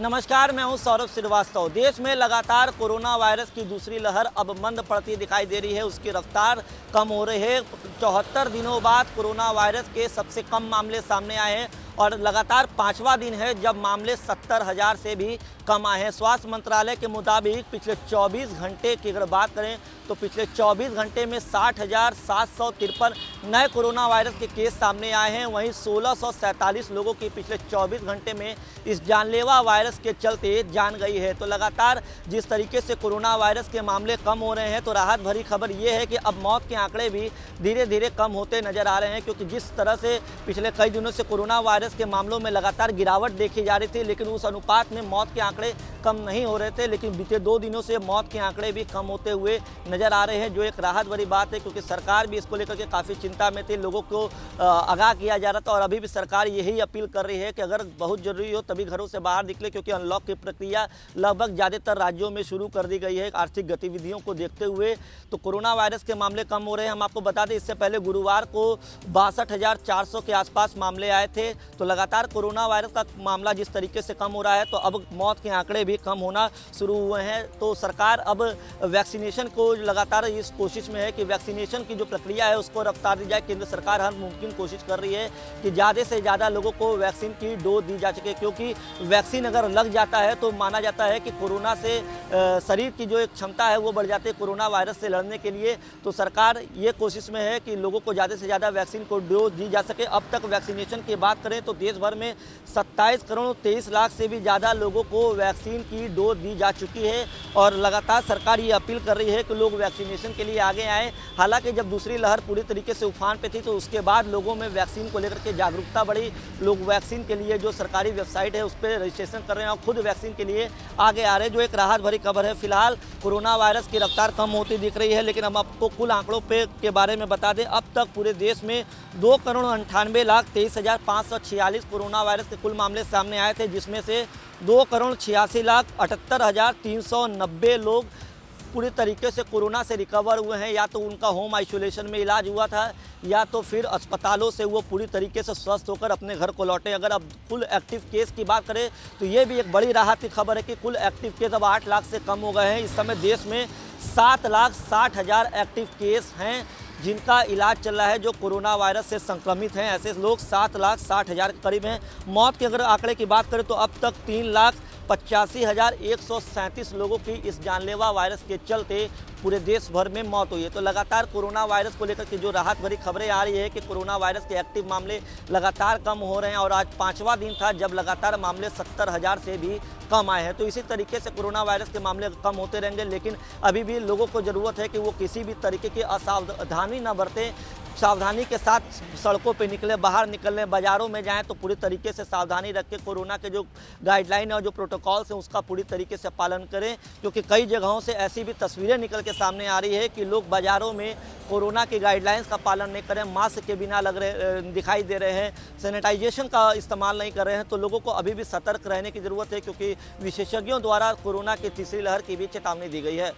नमस्कार, मैं हूं सौरभ श्रीवास्तव। देश में लगातार कोरोना वायरस की दूसरी लहर अब मंद पड़ती दिखाई दे रही है। उसकी रफ्तार कम हो रही है। 74 दिनों बाद कोरोना वायरस के सबसे कम मामले सामने आए हैं और लगातार 5वां दिन है जब मामले 70,000 से भी कम आए हैं। स्वास्थ्य मंत्रालय के मुताबिक पिछले 24 घंटे की अगर बात करें तो पिछले 24 घंटे में 60,753 नए कोरोना वायरस के केस सामने आए हैं। वहीं 1647 लोगों की पिछले 24 घंटे में इस जानलेवा वायरस के चलते जान गई है। तो लगातार जिस तरीके से कोरोना वायरस के मामले कम हो रहे हैं तो राहत भरी खबर ये है कि अब मौत के आंकड़े भी धीरे धीरे कम होते नजर आ रहे हैं, क्योंकि जिस तरह से पिछले कई दिनों से कोरोना वायरस के मामलों में लगातार गिरावट देखी जा रही थी, लेकिन उस अनुपात में मौत के आंकड़े कम नहीं हो रहे थे। लेकिन बीते 2 दिनों से मौत के आंकड़े भी कम होते हुए नजर आ रहे हैं, जो एक राहत भरी बात है, क्योंकि सरकार भी इसको लेकर के काफ़ी चिंता में थी। लोगों को आगाह किया जा रहा था और अभी भी सरकार यही अपील कर रही है कि अगर बहुत जरूरी हो तभी घरों से बाहर निकले, क्योंकि अनलॉक की प्रक्रिया लगभग ज़्यादातर राज्यों में शुरू कर दी गई है। आर्थिक गतिविधियों को देखते हुए तो कोरोना वायरस के मामले कम हो रहे हैं। हम आपको बता दें, इससे पहले गुरुवार को 62,400 के आसपास मामले आए थे। तो लगातार कोरोना वायरस का मामला जिस तरीके से कम हो रहा है, तो अब मौत के आंकड़े भी कम होना शुरू हुए हैं। तो सरकार अब वैक्सीनेशन को लगातार इस कोशिश में है कि वैक्सीनेशन की जो प्रक्रिया है उसको रफ्तार दी जाए। केंद्र सरकार हर मुमकिन कोशिश कर रही है कि ज़्यादा से ज़्यादा लोगों को वैक्सीन की डोज दी जा सके, क्योंकि वैक्सीन अगर लग जाता है तो माना जाता है कि कोरोना से शरीर की जो एक क्षमता है वो बढ़ जाती है कोरोना वायरस से लड़ने के लिए। तो सरकार ये कोशिश में है कि लोगों को ज़्यादा से ज़्यादा वैक्सीन को डोज दी जा सके। अब तक वैक्सीनेशन की बात करें तो देश भर में 27 करोड़ 23 लाख से भी ज़्यादा लोगों को वैक्सीन की डोज दी जा चुकी है और लगातार सरकार ये अपील कर रही है कि लोग वैक्सीनेशन के लिए आगे आएँ। हालांकि जब दूसरी लहर पूरी तरीके से उफान पे थी तो उसके बाद लोगों में वैक्सीन को लेकर के जागरूकता बढ़ी। लोग वैक्सीन के लिए जो सरकारी वेबसाइट है उस पर रजिस्ट्रेशन कर रहे हैं और खुद वैक्सीन के लिए आगे आ रहे हैं, जो एक राहत भरी खबर है। फिलहाल कोरोना वायरस की रफ्तार कम होती दिख रही है, लेकिन हम आपको कुल आंकड़ों के बारे में बता दें। अब तक पूरे देश में 2,98,23,546 कोरोना वायरस के कुल मामले सामने आए थे, जिसमें से 2,86,78,390 लोग पूरी तरीके से कोरोना से रिकवर हुए हैं। या तो उनका होम आइसोलेशन में इलाज हुआ था या तो फिर अस्पतालों से वो पूरी तरीके से स्वस्थ होकर अपने घर को लौटे। अगर अब कुल एक्टिव केस की बात करें तो ये भी एक बड़ी राहत की खबर है कि कुल एक्टिव केस अब 8 लाख से कम हो गए हैं। इस समय देश में 7,60,000 एक्टिव केस हैं जिनका इलाज चल रहा है, जो कोरोना वायरस से संक्रमित हैं। ऐसे लोग 7,60,000 के करीब हैं। मौत के अगर आंकड़े की बात करें तो अब तक 3,85,137 लोगों की इस जानलेवा वायरस के चलते पूरे देश भर में मौत हुई है। तो लगातार कोरोना वायरस को लेकर के जो राहत भरी खबरें आ रही है कि कोरोना वायरस के एक्टिव मामले लगातार कम हो रहे हैं और आज 5वां दिन था जब लगातार मामले 70,000 से भी कम आए हैं। तो इसी तरीके से कोरोना वायरस के मामले कम होते रहेंगे, लेकिन अभी भी लोगों को ज़रूरत है कि वो किसी भी तरीके की असावधानी न बरतें। सावधानी के साथ सड़कों पे निकले, बाहर निकलने, बाज़ारों में जाएं तो पूरी तरीके से सावधानी रख के कोरोना के जो गाइडलाइन और जो प्रोटोकॉल्स हैं उसका पूरी तरीके से पालन करें, क्योंकि कई जगहों से ऐसी भी तस्वीरें निकल के सामने आ रही है कि लोग बाज़ारों में कोरोना की गाइडलाइंस का पालन नहीं करें, मास्क के बिना दिखाई दे रहे हैं, सैनिटाइजेशन का इस्तेमाल नहीं कर रहे हैं। तो लोगों को अभी भी सतर्क रहने की ज़रूरत है, क्योंकि विशेषज्ञों द्वारा कोरोना की तीसरी लहर की भी चेतावनी दी गई है।